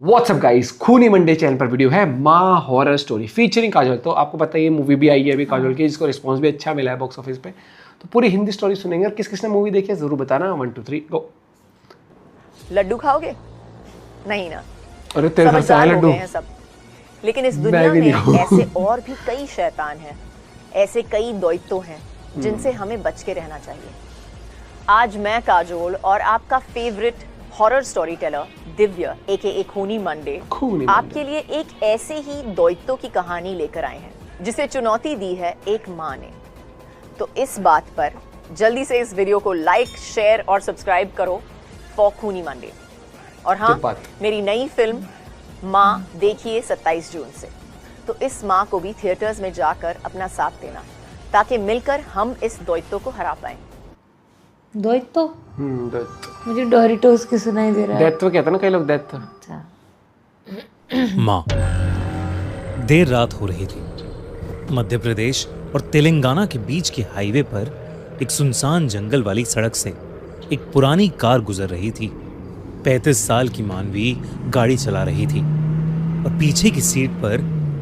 WhatsApp guys, खूनी Monday channel पर video है माँ हॉरर स्टोरी फीचरिंग काजोल। तो आपको पता है ये मूवी भी आई है अभी काजोल की, जिसको रिस्पांस भी अच्छा मिला है बॉक्स ऑफिस पे। तो पूरी हिंदी स्टोरी सुनेंगे और किस किसने मूवी देखी है जरूर बताना। 1 2 3 गो। लड्डू खाओगे? नहीं ना? अरे तेरे घर से आए समझदार हो लड्डू। गए हैं सब। लेकिन इस दुनिया में ऐसे और भी कई शैतान हैं, ऐसे कई दैत्य हैं जिनसे हमें बच के रहना चाहिए। आज मैं काजोल और आपका favourite horror story teller Divya एके खूनी मंडे आपके लिए एक ऐसे ही दैत्यों की कहानी लेकर आए हैं जिसे चुनौती दी है एक माँ ने। तो इस बात पर जल्दी से इस वीडियो को लाइक, शेयर और सब्सक्राइब करो फॉर खूनी मंडे। और हाँ, मेरी नई फिल्म माँ देखिए 27 जून से। तो इस माँ को भी थिएटर्स में जाकर अपना साथ देना ताकि मिलकर हम इस दैत्य को हरा पाएं। दैत्य? दैत्य। मुझे डोरिटोस की सुनाई दे रहा है। दैत्य कहते हैं ना कई लोग, दैत्य। अच्छा। माँ। देर रात हो रही थी। मध्य प्रदेश और तेलंगाना के बीच के हाईवे पर एक सुनसान जंगल वाली सड़क से एक पुरानी कार गुजर रही थी। 35 साल की मानवी गाड़ी चला रही थी और पीछे की सीट पर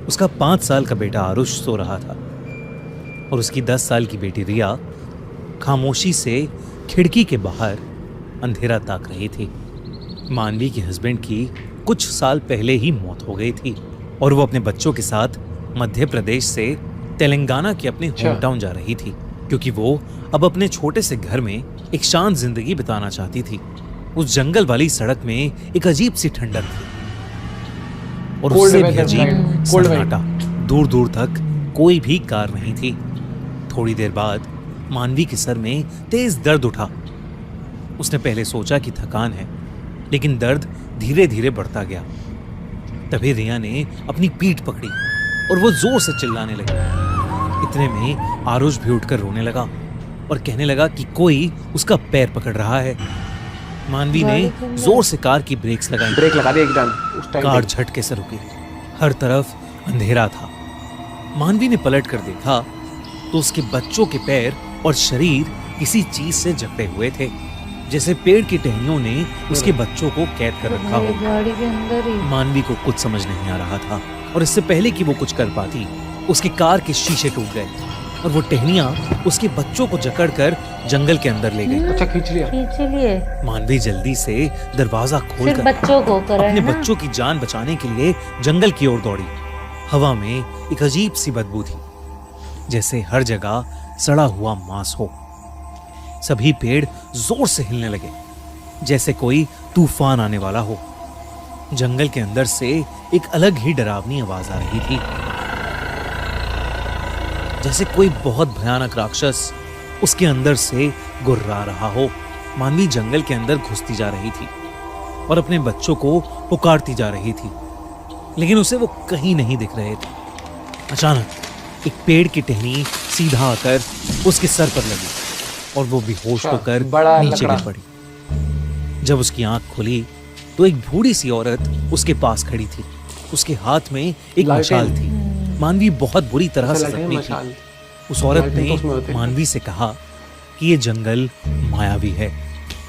उसका 5 साल का बेटा आरुष सो रहा था और उसकी 10 साल की बेटी रिया खामोशी से खिड़की के बाहर अंधेरा ताक रही थी। मानवी के हस्बैंड की कुछ साल पहले ही मौत हो गई थी और वो अपने बच्चों के साथ मध्य प्रदेश से तेलंगाना के अपने होम टाउन जा रही थी क्योंकि वो अब अपने छोटे से घर में एक शांत जिंदगी बिताना चाहती थी। उस जंगल वाली सड़क में एक अजीब सी ठंडक थी और उससे भी अजीब सन्नाटा। दूर दूर तक कोई भी कार नहीं थी। थोड़ी देर बाद मानवी के सर में तेज दर्द उठा। उसने पहले सोचा कि थकान है, लेकिन दर्द धीरे धीरे बढ़ता गया। तभी रिया ने अपनी पीठ पकड़ी और वो जोर से चिल्लाने लगी। इतने में आरुष भी उठकर रोने लगा और कहने लगा कि कोई उसका पैर पकड़ रहा है। मानवी ने जोर से कार की ब्रेक लगा दी एकदम। कार झटके से रुकी। हर तरफ अंधेरा था। मानवी ने पलट कर देखा तो उसके बच्चों के पैर और शरीर किसी चीज से जकड़े हुए थे, जैसे पेड़ की टहनियों ने उसके बच्चों को कैद कर रखा हो। गाड़ी के अंदर ही। मानवी को कुछ समझ नहीं आ रहा था और इससे पहले कि वो कुछ कर पाती, उसकी कार के शीशे टूट गए और वो टहनियां उसके बच्चों को जकड़कर जंगल के अंदर ले गई। अच्छा, खींच लिए। मानवी जल्दी से दरवाजा खोलकर बच्चों को अपने बच्चों की जान बचाने के लिए जंगल की ओर दौड़ी। हवा में एक अजीब सी बदबू थी, जैसे हर जगह सड़ा हुआ मांस हो। सभी पेड़ जोर से हिलने लगे, जैसे कोई तूफान आने वाला हो। जंगल के अंदर से एक अलग ही डरावनी आवाज आ रही थी, जैसे कोई बहुत भयानक राक्षस उसके अंदर से गुर्रा रहा हो। मानवी जंगल के अंदर घुसती जा रही थी और अपने बच्चों को पुकारती जा रही थी, लेकिन उसे वो कहीं नहीं दिख रहे थे। अचानक एक पेड़ की टहनी सीधा आकर उसके सर पर लगी और वो बेहोश होकर नीचे गिर पड़ी। जब उसकी आंख खुली तो एक बूढ़ी सी औरत उसके पास खड़ी थी। उसके हाथ में एक मशाल थी। मानवी बहुत बुरी तरह से जख्मी थी। उस औरत ने मानवी से कहा कि ये जंगल मायावी है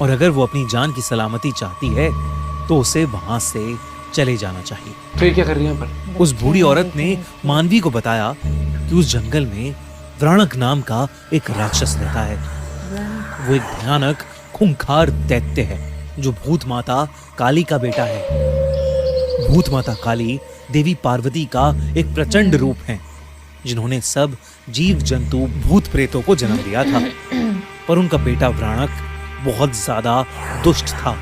और अगर वो अपनी जान की सलामती चाहती है तो उसे वहां से चले जाना चाहिए। तो ये क्या कर रही है पर? उस बूढ़ी औरत ने मानवी को बताया कि उस जंगल में व्रणक नाम का एक राक्षस रहता है। वो एक भयानक खूंखार दैत्य है जो भूत माता काली का बेटा है। भूत माता काली देवी पार्वती का एक प्रचंड रूप है, जिन्होंने सब जीव जंतु भूत प्रेतों को जन्म दिया था। पर उनका बेटा व्रणक बहुत ज्यादा दुष्ट था,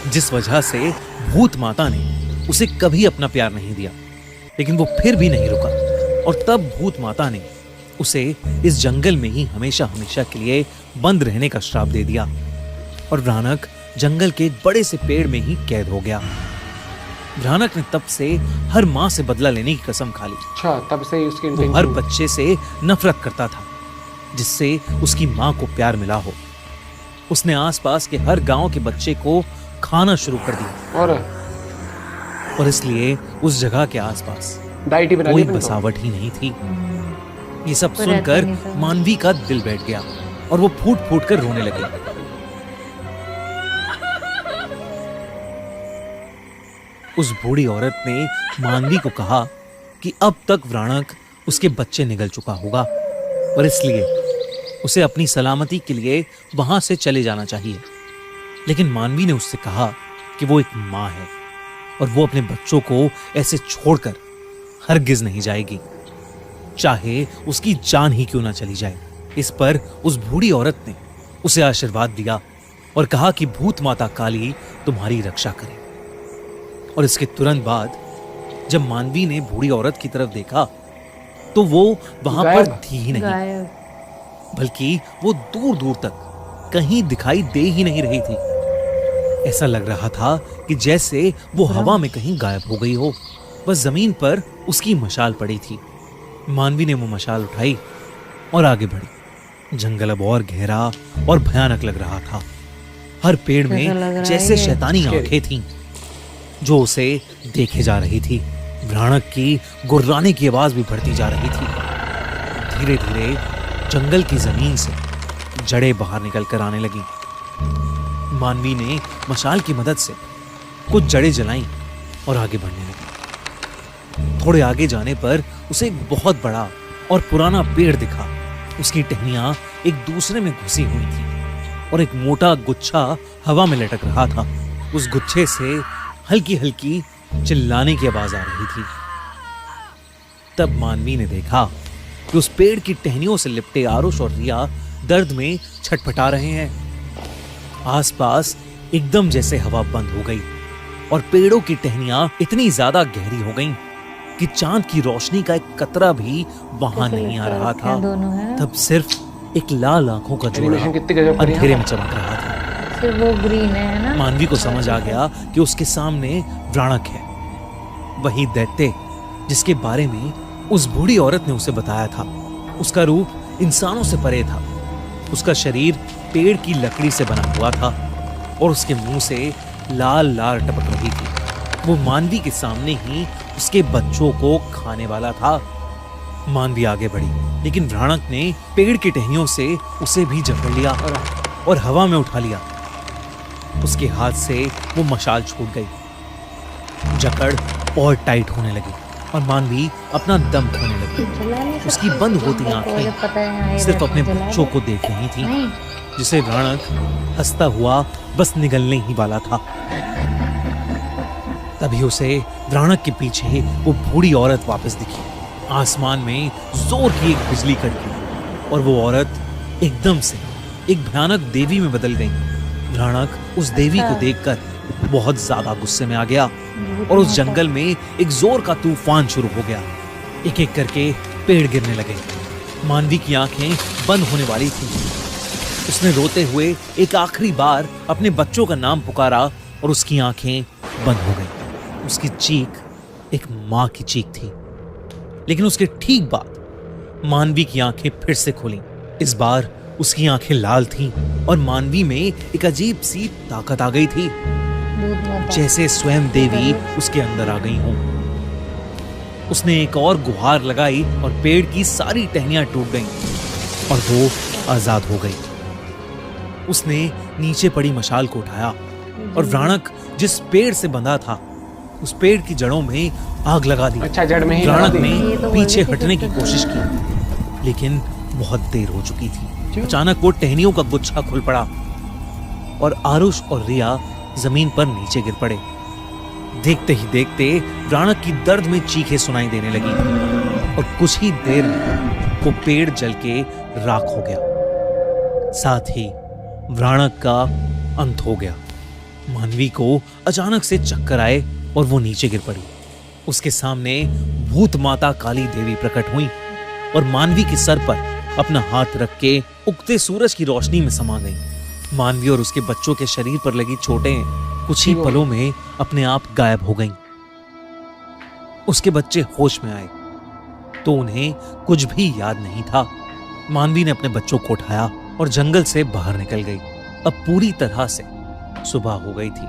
जिस वजह से भूत माता ने उसे कभी अपना प्यार नहीं दिया। लेकिन वो फिर भी नहीं रुका और तब भूत माता ने उसे इस जंगल में ही हमेशा हमेशा के लिए बंद रहने का श्राप दे दिया और व्रणक जंगल के एक बड़े से पेड़ में ही कैद हो गया। व्रणक ने तब से हर माँ से बदला लेने की कसम खा ली। अच्छा, तब से उसकी वो हर बच्चे से नफरत करता था जिससे उसकी माँ को प्यार मिला हो। उसने आसपास के हर गांव के बच्चे को खाना शुरू कर दिया और इसलिए उस जगह के आसपास कोई बसावट ही नहीं थी। ये सब सुनकर मानवी का दिल बैठ गया और वो फूट फूट कर रोने लगी। उस बूढ़ी औरत ने मानवी को कहा कि अब तक व्राणक उसके बच्चे निगल चुका होगा और इसलिए उसे अपनी सलामती के लिए वहां से चले जाना चाहिए। लेकिन मानवी ने उससे कहा कि वो एक माँ है और वो अपने बच्चों को ऐसे छोड़कर हरगिज नहीं जाएगी, चाहे उसकी जान ही क्यों ना चली जाए। इस पर उस बूढ़ी औरत ने उसे आशीर्वाद दिया और कहा कि भूत माता काली तुम्हारी रक्षा करे। और इसके तुरंत बाद जब मानवी ने बूढ़ी औरत की तरफ देखा तो वो वहां पर थी ही नहीं, गायब। बल्कि वो दूर दूर तक कहीं दिखाई दे ही नहीं रही थी। ऐसा लग रहा था कि जैसे वो हवा में कहीं गायब हो गई हो। बस जमीन पर उसकी मशाल पड़ी थी। मानवी ने वो मशाल उठाई और आगे बढ़ी। जंगल अब और गहरा और भयानक लग रहा था। हर पेड़ ऐसा लग में रहा जैसे है शैतानी आंखें थीं जो उसे देखे जा रही थी। व्राणक की गुर्राने की आवाज भी बढ़ती जा रही थी। धीरे धीरे जंगल की जमीन से जड़ें बाहर निकल कर आने लगी। मानवी ने मशाल की मदद से कुछ जड़ें जलाईं और आगे बढ़ने लगी। थोड़े आगे जाने पर उसे एक बहुत बड़ा और पुराना पेड़ दिखा। उसकी टहनियां एक दूसरे में घुसी हुई थी और एक मोटा गुच्छा हवा में लटक रहा था। उस गुच्छे से हल्की हल्की चिल्लाने की आवाज आ रही थी। तब मानवी ने देखा कि उस पेड़ की टहनियों से लिपटे आरुष और रिया दर्द में छटपटा रहे हैं। आसपास एकदम जैसे हवा बंद हो गई और पेड़ों की टहनियां इतनी ज्यादा गहरी हो गईं कि चांद की रोशनी का एक कतरा भी वहां नहीं आ रहा था। दोनों है तब सिर्फ एक लाल आंखों का जोड़ा एनिमेशन कितनी गजब करी है। अंधेरे में चमक रहा था। सिर्फ वो ग्रीन है ना। मानवी को समझ आ गया कि उसके सामने व्राणक है, वही दैत्य जिसके बारे में उस बूढ़ी औरत ने उसे बताया था। उसका रूप इंसानों से परे था। उसका शरीर पेड़ की लकड़ी से बना हुआ था और उसके मुंह से लाल लाल टपक रही थी। वो मानवी के सामने ही उसके बच्चों को खाने वाला था। मानवी आगे बढ़ी, लेकिन व्राणक ने पेड़ की टहनियों से उसे भी जकड़ लिया और हवा में उठा लिया। उसके हाथ से वो मशाल छूट गई। जकड़ और टाइट होने लगी और मानवी अपना दम खोने लगी। उसकी बंद होती आंखें सिर्फ अपने बच्चों को देख रही थी, जिसे व्राणक हंसता हुआ बस निगलने ही वाला था। तभी उसे व्राणक के पीछे वो बूढ़ी औरत वापस दिखी। आसमान में जोर की एक बिजली कड़की और वो औरत एकदम से एक भयानक देवी में बदल गई। व्राणक उस देवी को देखकर बहुत ज्यादा गुस्से में आ गया और उस जंगल में एक जोर का तूफान शुरू हो गया। एक एक करके पेड़ गिरने लगे। मानवी की आंखें बंद होने वाली थी। उसने रोते हुए एक आखिरी बार अपने बच्चों का नाम पुकारा और उसकी आंखें बंद हो गई। उसकी चीख एक मां की चीख थी। लेकिन उसके ठीक बाद मानवी की आंखें फिर से खुलीं। इस बार उसकी आंखें लाल थीं और मानवी में एक अजीब सी ताकत आ गई थी, जैसे स्वयं देवी उसके अंदर आ गई हों। उसने एक और गुहार लगाई और पेड़ की सारी टहनियां टूट गईं और वो आजाद हो गई। उसने नीचे पड़ी मशाल को उठाया और व्राणक जिस पेड़ से बंधा था उस पेड़ की जड़ों में आग लगा दी। अच्छा, जड़ में ही व्राणक लगा दी। ने पीछे हटने की कोशिश की, लेकिन बहुत देर हो चुकी थी। अचानक वो टहनियों का गुच्छा खुल पड़ा और आरुष और रिया जमीन पर नीचे गिर पड़े। देखते ही देखते व्राणक की दर्द में चीखें सुनाई देने लगी और कुछ ही देर में वो पेड़ जल के राख हो गया। साथ ही व्राणक का अंत हो गया। मानवी को अचानक से चक्कर आए और वो नीचे गिर पड़ी। उसके सामने भूत माता काली देवी प्रकट हुई और मानवी के सर पर अपना हाथ रख के उगते सूरज की रोशनी में समा गई। मानवी और उसके बच्चों के शरीर पर लगी चोटें कुछ ही पलों में अपने आप गायब हो गईं। उसके बच्चे होश में आए तो उन्हें कुछ भी याद नहीं था। मानवी ने अपने बच्चों को उठाया और जंगल से बाहर निकल गई। अब पूरी तरह से सुबह हो गई थी।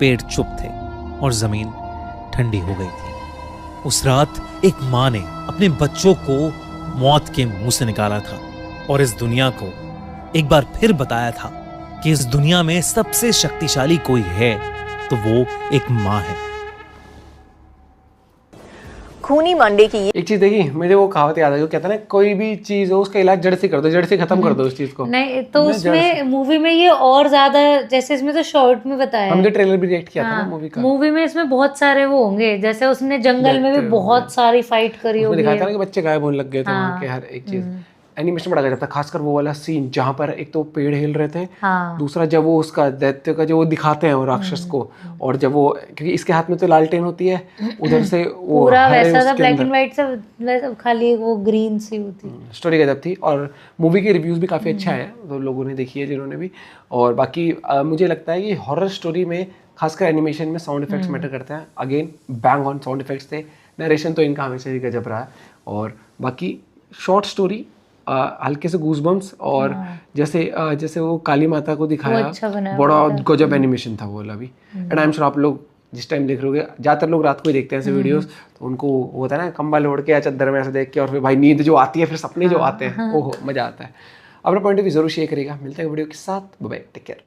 पेड़ चुप थे और जमीन ठंडी हो गई थी। उस रात एक मां ने अपने बच्चों को मौत के मुंह से निकाला था और इस दुनिया को एक बार फिर बताया था कि इस दुनिया में सबसे शक्तिशाली कोई है तो वो एक मां है। खूनी मंडे की एक चीज देखी, मुझे वो कहावत याद है जो कहता है ना, कोई भी चीज हो उसका इलाज जड़ से कर दो, जड़ से खत्म कर दो उस चीज को। नहीं तो उसमें मूवी में ये और ज्यादा, जैसे इसमें तो शॉर्ट में बताया हमने ट्रेलर भी रिएक्ट किया था ना मूवी का। मूवी में इसमें बहुत सारे वो होंगे, जैसे उसने जंगल में भी बहुत सारी फाइट करी उसमें होगी। दिखाया था ना कि बच्चे गायब होने लग गए थे वहाँ के, हर एक चीज एनिमेशन बड़ा गजब था, खासकर वो वाला सीन जहाँ पर एक तो पेड़ हिल रहे थे, हाँ। दूसरा जब वो उसका दैत्य का जो वो दिखाते हैं वो राक्षस को, और जब वो, क्योंकि इसके हाथ में तो लालटेन होती है, उधर से वो पूरा हरे वैसा था, उसके ब्लैक अंदर। एंड व्हाइट से वैसा, खाली वो ग्रीन सी होती। स्टोरी गजब थी, और मूवी के रिव्यूज भी काफ़ी अच्छा है, तो लोगों ने देखी है जिन्होंने भी। और बाकी मुझे लगता है कि हॉरर स्टोरी में खासकर एनिमेशन में साउंड इफेक्ट्स मैटर करते हैं। Again bang on sound effects थे, नरेशन तो इनका हमेशा ही गजब रहा है, और बाकी शॉर्ट स्टोरी हल्के से गूजबम्स, और जैसे वो काली माता को दिखाया, अच्छा बनाया, बड़ा गजब एनिमेशन था वो वाला भी। एंड आई एम श्योर आप लोग जिस टाइम देख रहे होगे, ज़्यादातर लोग रात को ही देखते हैं ऐसे वीडियोस, तो उनको होता है ना कंबल ओढ़ के या चद्दर में ऐसे देख के, और फिर भाई नींद जो आती है, फिर सपने जो आते हैं, ओहो मज़ा आता है। अपना पॉइंट ऑफ व्यू जरूर शेयर करिएगा। मिलते हैं वीडियो के साथ, बाय बाय, टेक केयर।